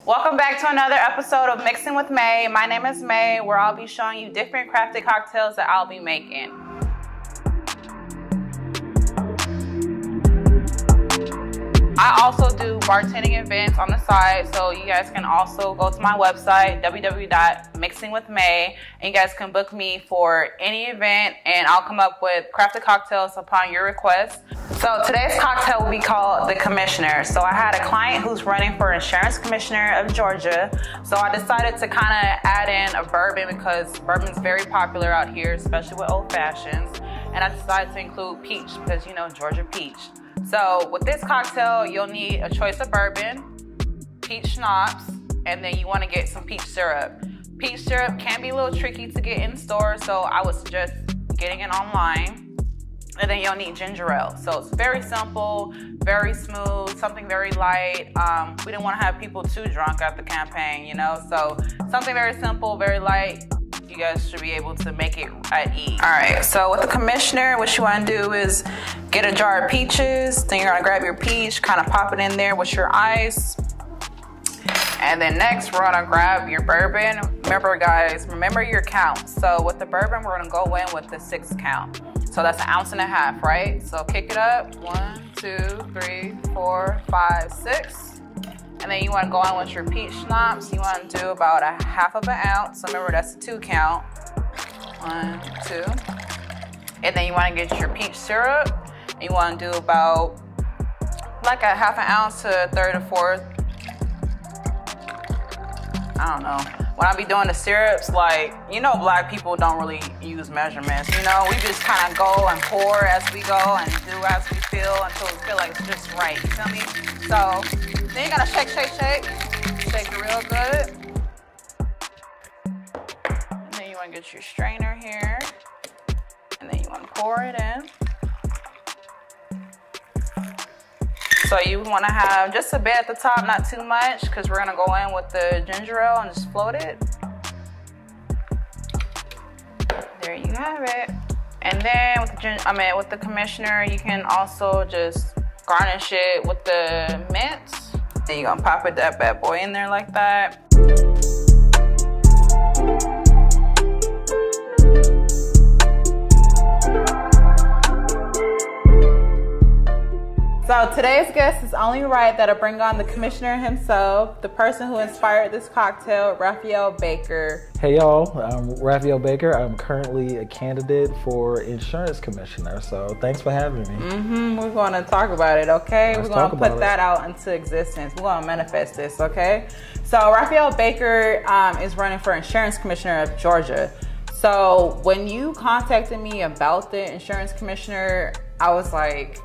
Welcome back to another episode of Mixing with May. My name is May, where I'll be showing you different crafted cocktails that I'll be making. I also do bartending events on the side, so you guys can also go to my website, www.mixingwithmay, and you guys can book me for any event, and I'll come up with crafted cocktails upon your request. So today's cocktail will be called the Commissioner. So I had a client who's running for Insurance Commissioner of Georgia, so I decided to kind of add in a bourbon because bourbon is very popular out here, especially with old fashions, and I decided to include peach because, you know, Georgia peach. So with this cocktail, you'll need a choice of bourbon, peach schnapps, and then you want to get some peach syrup. Peach syrup can be a little tricky to get in store, so I would suggest getting it online. And then you'll need ginger ale. So it's very simple, very smooth, something very light. We didn't want to have people too drunk at the campaign, you know? So something very simple, very light. You guys should be able to make it at ease. All right, so with the Commissioner, what you want to do is get a jar of peaches. Then you're gonna grab your peach, kind of pop it in there with your ice. And then next, we're gonna grab your bourbon. Remember guys, remember your count. So with the bourbon, we're gonna go in with the 6 count. So that's 1.5 ounces, right? So kick it up, 1, 2, 3, 4, 5, 6. And then you want to go on with your peach schnapps. You want to do about 1/2 ounce. So remember, that's a 2 count. 1, 2. And then you want to get your peach syrup. And you want to do about like 1/2 ounce to 1/3 to 1/4. I don't know. When I be doing the syrups, like, you know, black people don't really use measurements. You know, we just kind of go and pour as we go and do as we feel until we feel like it's just right. You feel me? So then you gotta shake, shake, shake. Shake it real good. And then you wanna get your strainer here. And then you wanna pour it in. So you wanna have just a bit at the top, not too much, because we're gonna go in with the ginger ale and just float it. There you have it. And then with the Commissioner, you can also just garnish it with the mint. Then you're gonna pop that bad boy in there like that. So today's guest is only right that I bring on the Commissioner himself, the person who inspired this cocktail, Raphael Baker. Hey y'all, I'm Raphael Baker. I'm currently a candidate for Insurance Commissioner, so thanks for having me. We're going to talk about it, okay? Let's We're going to put that it. out into existence. We're going to manifest this, okay? So Raphael Baker is running for Insurance Commissioner of Georgia. So when you contacted me about the Insurance Commissioner, I was like,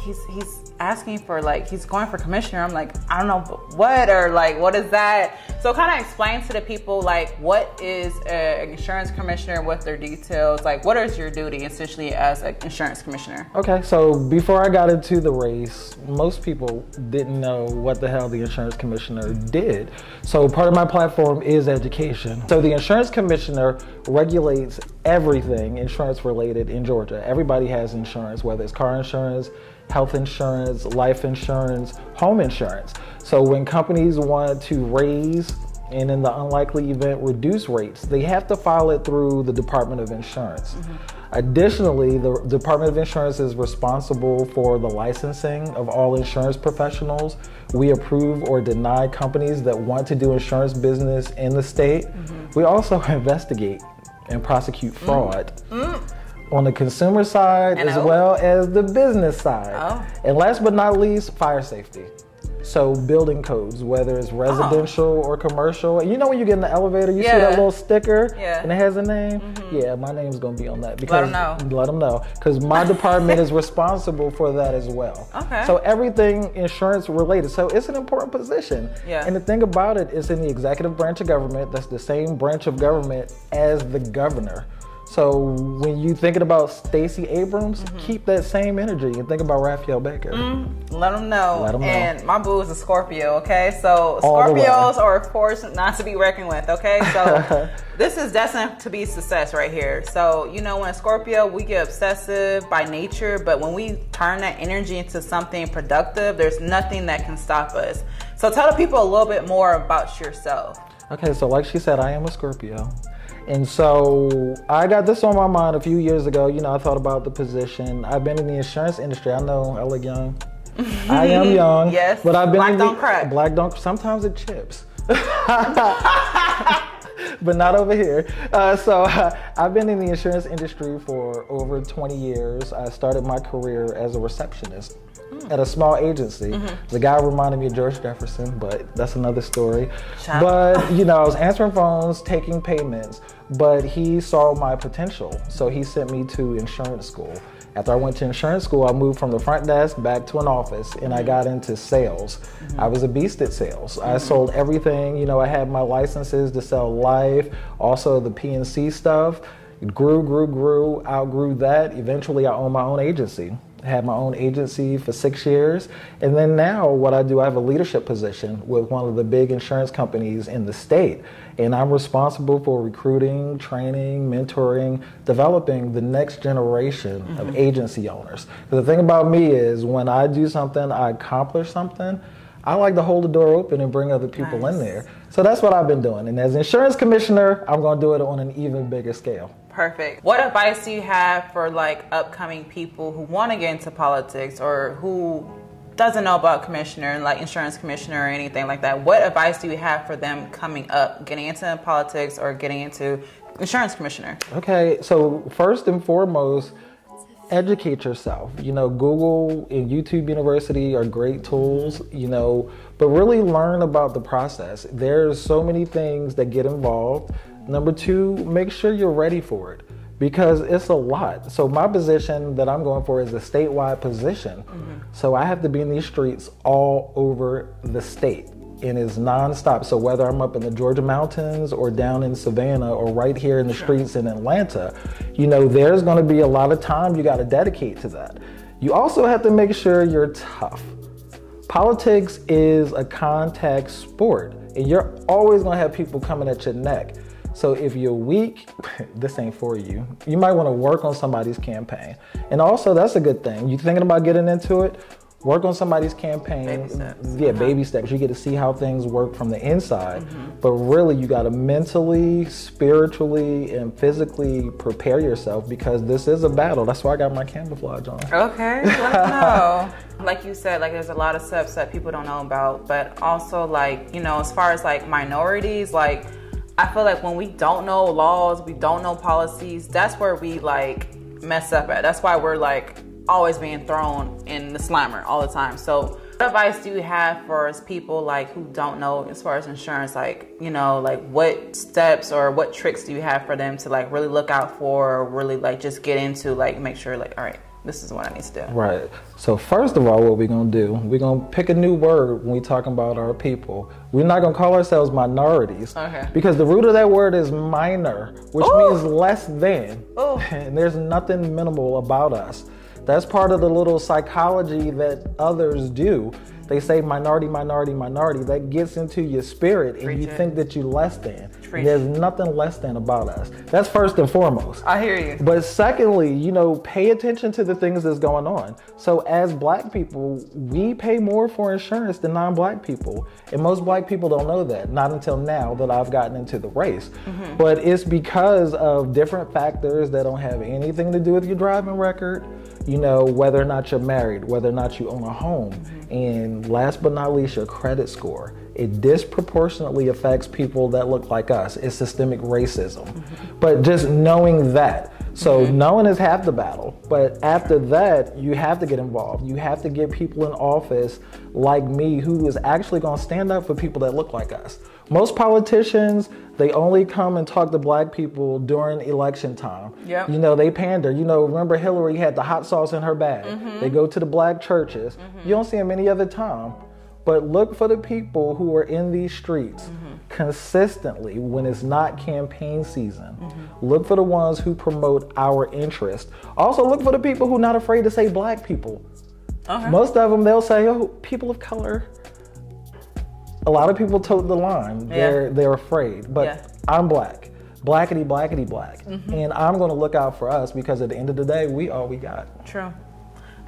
he's asking for, like, he's going for commissioner. I'm like, I don't know what, or like, what is that? So kind of explain to the people, like, what is an insurance commissioner, what their details, like, what is your duty essentially as an insurance commissioner? Okay, so before I got into the race, most people didn't know what the hell the insurance commissioner did. So part of my platform is education. So the insurance commissioner regulates everything insurance related in Georgia. Everybody has insurance, whether it's car insurance, health insurance, life insurance, home insurance. So when companies want to raise and in the unlikely event reduce rates, they have to file it through the Department of Insurance. Additionally, the Department of Insurance is responsible for the licensing of all insurance professionals. We approve or deny companies that want to do insurance business in the state. We also investigate and prosecute fraud. On the consumer side as well as the business side. And last but not least, fire safety. So building codes, whether it's residential or commercial. And you know when you get in the elevator, you see that little sticker and it has a name? Yeah, my name's gonna be on that. Because, let them know. Because my department is responsible for that as well. So everything insurance related. So it's an important position. And the thing about it is in the executive branch of government, that's the same branch of government as the governor. So when you thinking about Stacey Abrams, keep that same energy and think about Raphael Baker. Let them know. Let 'em know. And my boo is a Scorpio, okay? So All the way. Scorpios are a force not to be reckoned with, okay? So this is destined to be success right here. So, you know, when a Scorpio, we get obsessive by nature, but when we turn that energy into something productive, there's nothing that can stop us. So tell the people a little bit more about yourself. Okay, so like she said, I am a Scorpio. And so I got this on my mind a few years ago. You know, I thought about the position. I've been in the insurance industry. I know I look young. I am young. Yes, but I've been black don't crack. Black don't, sometimes it chips. But not over here. I've been in the insurance industry for over 20 years. I started my career as a receptionist at a small agency. The guy reminded me of George Jefferson, but that's another story. But, you know, I was answering phones, taking payments, but he saw my potential. So he sent me to insurance school. After I went to insurance school, I moved from the front desk back to an office, and I got into sales. I was a beast at sales. I sold everything. You know, I had my licenses to sell life, also the P&C stuff. Grew, outgrew that. Eventually, I owned my own agency. I had my own agency for 6 years. And then now what I do, I have a leadership position with one of the big insurance companies in the state. And I'm responsible for recruiting, training, mentoring, developing the next generation of agency owners. The thing about me is when I do something, I accomplish something, I like to hold the door open and bring other people in there. So that's what I've been doing. And as insurance commissioner, I'm going to do it on an even bigger scale. Perfect. What advice do you have for like upcoming people who want to get into politics or who doesn't know about commissioner, like insurance commissioner or anything like that? What advice do you have for them coming up, getting into politics or getting into insurance commissioner? Okay, so first and foremost, educate yourself. You know, Google and YouTube University are great tools, you know, but really learn about the process. There's so many things that get involved. Number two, make sure you're ready for it because it's a lot. So my position that I'm going for is a statewide position. So I have to be in these streets all over the state and it's nonstop. So whether I'm up in the Georgia mountains or down in Savannah or right here in the streets in Atlanta, you know, there's going to be a lot of time you got to dedicate to that. You also have to make sure you're tough. Politics is a contact sport and you're always going to have people coming at your neck. So if you're weak, this ain't for you. You might want to work on somebody's campaign. And also, that's a good thing. You thinking about getting into it? Work on somebody's campaign. Baby steps. Yeah, baby steps. You get to see how things work from the inside. But really, you got to mentally, spiritually, and physically prepare yourself because this is a battle. That's why I got my camouflage on. Okay, let us know. Like you said, like there's a lot of steps that people don't know about. But also, like, you know, as far as like minorities, like, I feel like when we don't know laws, we don't know policies, that's where we like mess up at. That's why we're like always being thrown in the slammer all the time. So what advice do you have for people like who don't know as far as insurance, like, you know, like what steps or what tricks do you have for them to like really look out for or really like just get into, like make sure like, all right, this is what I need to do. Right. So first of all, what we're going to do, we're going to pick a new word when we're talking about our people. We're not going to call ourselves minorities. Okay. Because the root of that word is minor, which means less than. Ooh. And there's nothing minimal about us. That's part of the little psychology that others do. They say minority, minority, minority. That gets into your spirit and you think that you're less than. There's nothing less than about us. That's first and foremost. I hear you. But secondly, you know, pay attention to the things that's going on. So as black people, we pay more for insurance than non-black people. And most black people don't know that, not until now that I've gotten into the race. But it's because of different factors that don't have anything to do with your driving record, you know, whether or not you're married, whether or not you own a home. And last but not least, your credit score. It disproportionately affects people that look like us. It's systemic racism. But just knowing that. So knowing is half the battle. But after that, you have to get involved. You have to get people in office like me who is actually going to stand up for people that look like us. Most politicians, they only come and talk to black people during election time. Yep. You know, they pander. You know, remember Hillary had the hot sauce in her bag. They go to the black churches. You don't see them any other time. but look for the people who are in these streets consistently when it's not campaign season. Look for the ones who promote our interest. Also look for the people who are not afraid to say black people. Most of them, they'll say, oh, people of color. A lot of people tote the line. They're afraid, but I'm black. Blackity, blackity, black. And I'm gonna look out for us because at the end of the day, we all we got. True.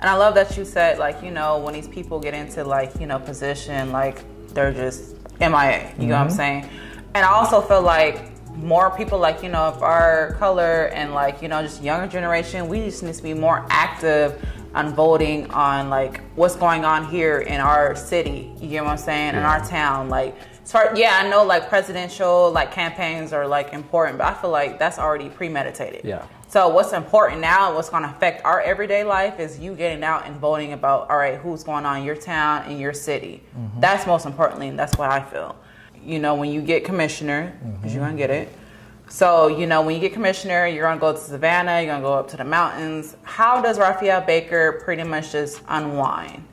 And I love that you said, like, you know, when these people get into, like, you know, position, like, they're just MIA, you know what I'm saying? And I also feel like more people, like, you know, of our color and, like, you know, just younger generation, we just need to be more active on voting on, like, what's going on here in our city, you get what I'm saying, in our town. Like, I know, like, presidential, like, campaigns are, like, important, but I feel like that's already premeditated. So what's important now, what's going to affect our everyday life is you getting out and voting about, all right, who's going on in your town, in your city. That's most importantly, and that's what I feel. You know, when you get commissioner, because you're going to get it. So, you know, when you get commissioner, you're going to go to Savannah, you're going to go up to the mountains. How does Raphael Baker pretty much just unwind?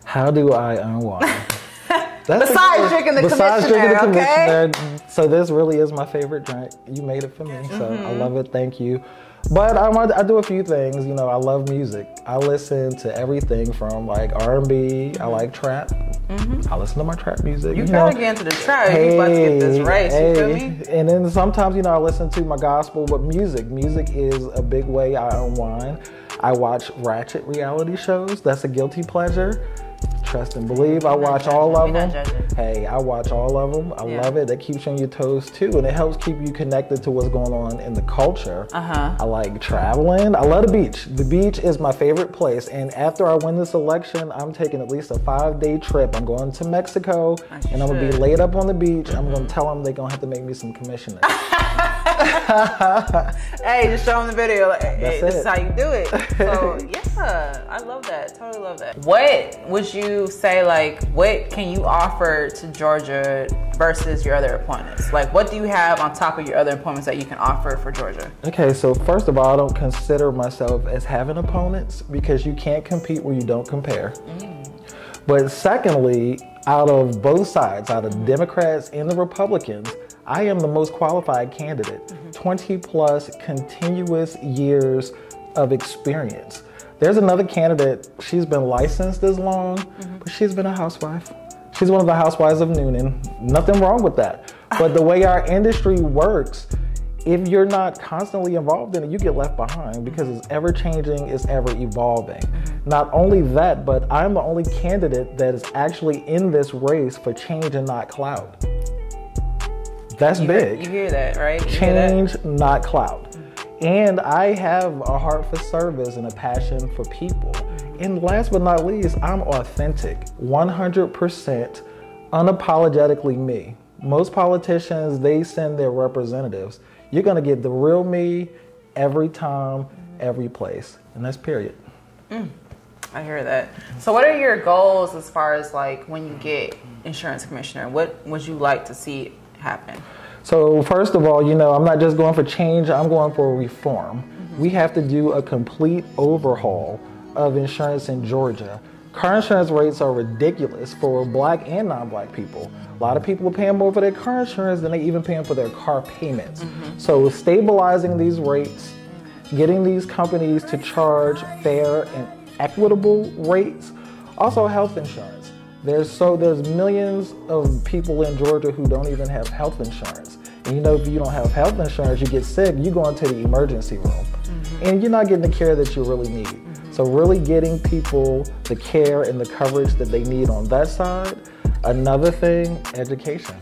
How do I unwind? Besides drinking the commissioner, okay? So this really is my favorite drink. You made it for me, so I love it. Thank you. But I do a few things. You know, I love music. I listen to everything from like R&B. I like trap. I listen to my trap music. You gotta get into the trap. You about to get this race. You feel me? And then sometimes, you know, I listen to my gospel. But music is a big way I unwind. I watch ratchet reality shows. That's a guilty pleasure. Trust and believe. I watch all of them. Hey, I watch all of them. I love it. That keeps you on your toes too, and it helps keep you connected to what's going on in the culture. I like traveling. I love the beach. The beach is my favorite place, and after I win this election, I'm taking at least a 5-day trip. I'm going to Mexico, and I'm gonna be laid up on the beach. I'm gonna tell them they're gonna have to make me some commissioner. Hey, just show them the video. Like, hey, this is how you do it. So yeah, I love that. Totally love that. What would you say, like, what can you offer to Georgia versus your other opponents? Like, what do you have on top of your other opponents that you can offer for Georgia? Okay, so first of all, I don't consider myself as having opponents because you can't compete where you don't compare. But secondly, out of both sides, out of the Democrats and the Republicans, I am the most qualified candidate. 20 plus continuous years of experience. There's another candidate, she's been licensed as long, but she's been a housewife. She's one of the housewives of Noonan. Nothing wrong with that. But the way our industry works, if you're not constantly involved in it, you get left behind because it's ever changing, it's ever evolving. Not only that, but I'm the only candidate that is actually in this race for change and not clout. That's big. You hear that, right? Change, not clout. And I have a heart for service and a passion for people. And last but not least, I'm authentic, 100% unapologetically me. Most politicians, they send their representatives. You're gonna get the real me every time, every place. And that's period. I hear that. So what are your goals as far as like when you get insurance commissioner? What would you like to see happen? So first of all, you know, I'm not just going for change, I'm going for reform. We have to do a complete overhaul of insurance in Georgia. Car insurance rates are ridiculous for black and non-black people. A lot of people are paying more for their car insurance than they even paying for their car payments. So stabilizing these rates, getting these companies to charge fair and equitable rates. Also health insurance. There's millions of people in Georgia who don't even have health insurance. And you know, if you don't have health insurance, you get sick, you go into the emergency room. And you're not getting the care that you really need. So really getting people the care and the coverage that they need on that side. Another thing, education.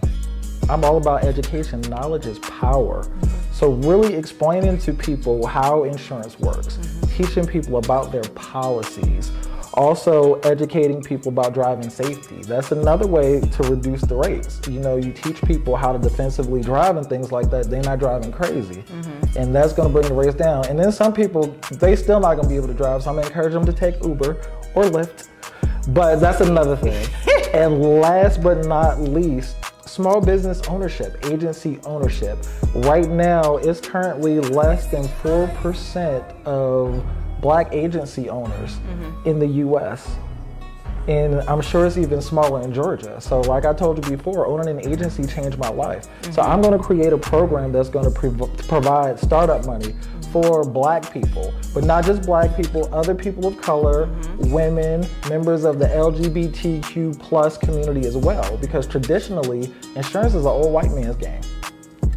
I'm all about education. Knowledge is power. So really explaining to people how insurance works, teaching people about their policies, also educating people about driving safety. That's another way to reduce the rates. You know, you teach people how to defensively drive and things like that, they're not driving crazy. And that's gonna bring the rates down. And then some people, they still not gonna be able to drive, so I'm gonna encourage them to take Uber or Lyft. But that's another thing. And last but not least, small business ownership, agency ownership. Right now, it's currently less than 4% of black agency owners in the US. And I'm sure it's even smaller in Georgia. So like I told you before, owning an agency changed my life. So I'm going to create a program that's going to provide startup money for Black people, but not just Black people, other people of color, women, members of the LGBTQ plus community as well, because traditionally, insurance is an old white man's game.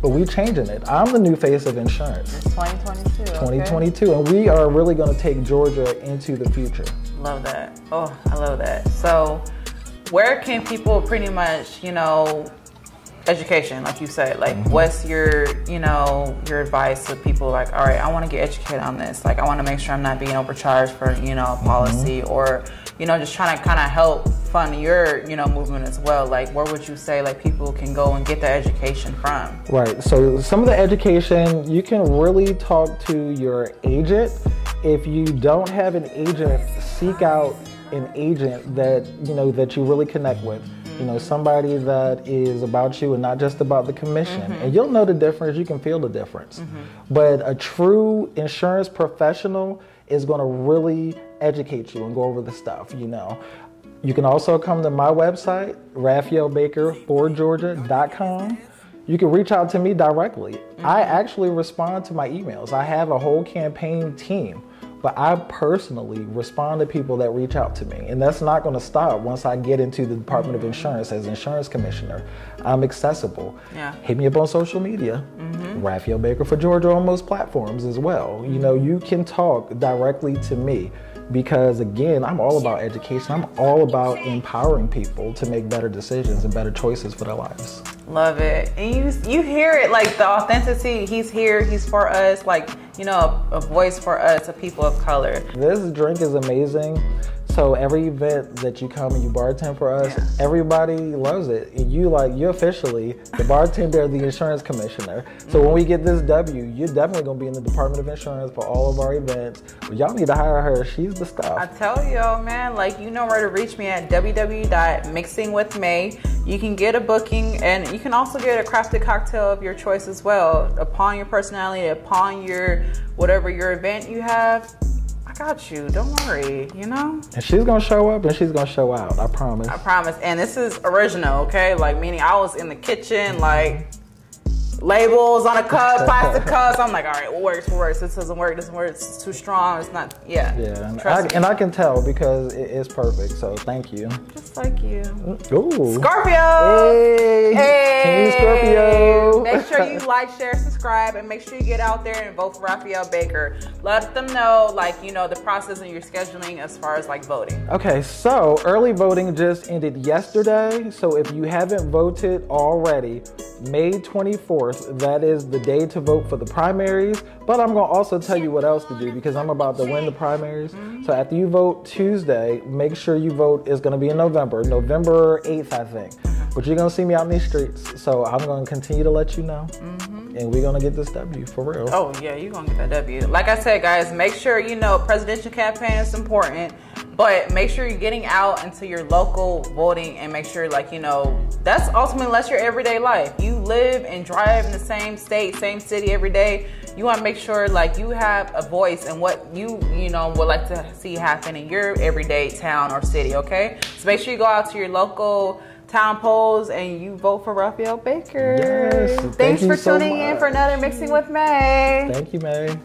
But we're changing it. I'm the new face of insurance. It's 2022. 2022, and we are really going to take Georgia into the future. Love that. Oh, I love that. So where can people pretty much, education, like you said, like what's your your advice to people like, all right, I want to get educated on this. Like I want to make sure I'm not being overcharged for, a policy or, just trying to kind of help fund your, movement as well. Like where would you say like people can go and get the education from? Right. So some of the education, you can really talk to your agent. If you don't have an agent, seek out an agent that, that you really connect with. Somebody that is about you and not just about the commission. And you'll know the difference, you can feel the difference. But a true insurance professional is going to really educate you and go over the stuff, You can also come to my website, RaphaelBakerForGeorgia.com. You can reach out to me directly. I actually respond to my emails. I have a whole campaign team. But I personally respond to people that reach out to me. And that's not going to stop once I get into the Department of Insurance as insurance commissioner. I'm accessible. Yeah. Hit me up on social media. Raphael Baker for Georgia on most platforms as well. You can talk directly to me because, again, I'm all about education. I'm all about empowering people to make better decisions and better choices for their lives. Love it. And you hear it, like the authenticity. He's here. He's for us. Like, a voice for us, a people of color. This drink is amazing. So every event that you come and you bartend for us, everybody loves it. And you're officially the bartender, the insurance commissioner. So when we get this W, you're definitely going to be in the Department of Insurance for all of our events. But y'all need to hire her. She's the stuff. I tell y'all, man, you know where to reach me at www.mixingwithmay. You can get a booking and you can also get a crafted cocktail of your choice as well, upon your personality, upon your whatever your event you have. I got you. Don't worry, And she's going to show up and she's going to show out. I promise. I promise. And this is original, okay? Meaning I was in the kitchen, labels on a cup, plastic cups. I'm like, all right, what works? This doesn't work. It's too strong. It's not, Yeah, and I can tell because it is perfect. So thank you. Just like you. Ooh. Scorpio. Hey. Team Scorpio. Make sure you like, share, subscribe, and make sure you get out there and vote for Raphael Baker. Let them know, the process and your scheduling as far as voting. Okay, so early voting just ended yesterday. So if you haven't voted already, May 24th. That is the day to vote for the primaries, but I'm going to also tell you what else to do because I'm about to win the primaries. So after you vote Tuesday, make sure you vote. It's going to be in November 8th, I think. But you're going to see me out in these streets. So I'm going to continue to let you know. And we're going to get this W for real. Oh, yeah, you're going to get that W. Like I said, guys, make sure, presidential campaign is important. But make sure you're getting out into your local voting and make sure, that's ultimately that's your everyday life. You live and drive in the same state, same city every day. You want to make sure, you have a voice in what you would like to see happen in your everyday town or city, okay? So make sure you go out to your local town polls and you vote for Raphael Baker. Yes. Thanks for tuning in for another Mixing with May. Thank you, May.